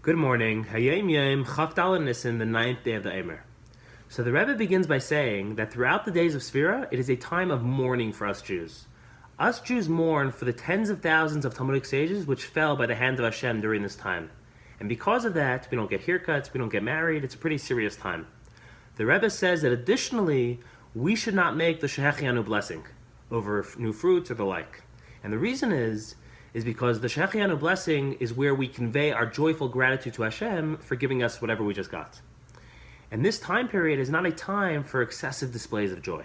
Good morning. Hayom Yom, Nissan, the ninth day of the Omer. So the Rebbe begins by saying that throughout the days of Sefirah, it is a time of mourning for us Jews. Us Jews mourn for the tens of thousands of Talmudic sages which fell by the hand of Hashem during this time. And because of that, we don't get haircuts, we don't get married, it's a pretty serious time. The Rebbe says that additionally, we should not make the Shehechianu blessing over new fruits or the like. And the reason is because the Shehechianu blessing is where we convey our joyful gratitude to Hashem for giving us whatever we just got. And this time period is not a time for excessive displays of joy.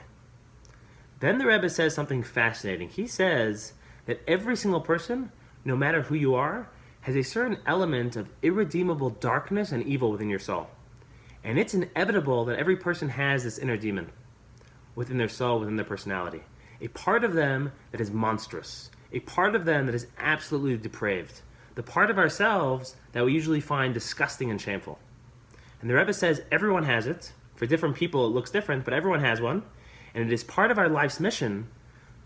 Then the Rebbe says something fascinating. He says that every single person, no matter who you are, has a certain element of irredeemable darkness and evil within your soul. And it's inevitable that every person has this inner demon within their soul, within their personality. A part of them that is monstrous. A part of them that is absolutely depraved. The part of ourselves that we usually find disgusting and shameful. And the Rebbe says everyone has it. For different people it looks different, but everyone has one. And it is part of our life's mission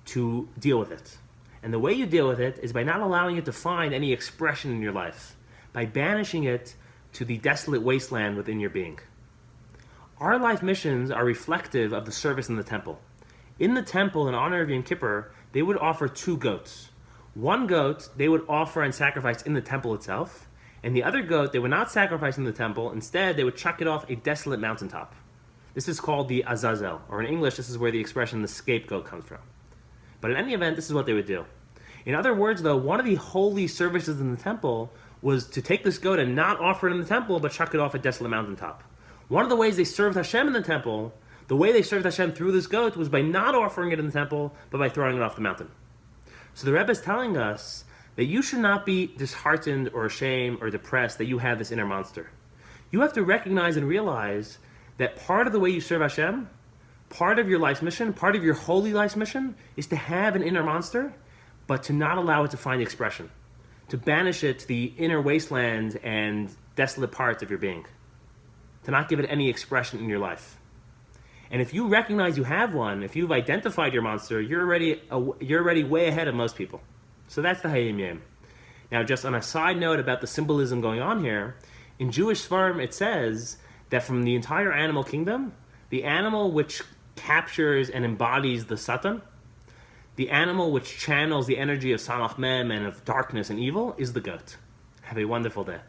to deal with it. And the way you deal with it is by not allowing it to find any expression in your life. By banishing it to the desolate wasteland within your being. Our life missions are reflective of the service in the temple. In the temple, in honor of Yom Kippur, they would offer 2 goats. One goat they would offer and sacrifice in the temple itself, and the other goat they would not sacrifice in the temple. Instead, they would chuck it off a desolate mountaintop. This is called the Azazel, or in English, this is where the expression the scapegoat comes from. But in any event, this is what they would do. In other words, though, one of the holy services in the temple was to take this goat and not offer it in the temple, but chuck it off a desolate mountaintop. One of the ways they served Hashem in the temple, the way they served Hashem through this goat, was by not offering it in the temple, but by throwing it off the mountain. So the Rebbe is telling us that you should not be disheartened or ashamed or depressed that you have this inner monster. You have to recognize and realize that part of the way you serve Hashem, part of your life's mission, part of your holy life's mission, is to have an inner monster, but to not allow it to find expression. To banish it to the inner wasteland and desolate parts of your being. To not give it any expression in your life. And if you recognize you have one, if you've identified your monster, you're already way ahead of most people. So that's the Hayom Yom. Now, just on a side note about the symbolism going on here, in Jewish Sefirah it says that from the entire animal kingdom, the animal which captures and embodies the Satan, the animal which channels the energy of Samach Mem and of darkness and evil, is the goat. Have a wonderful day.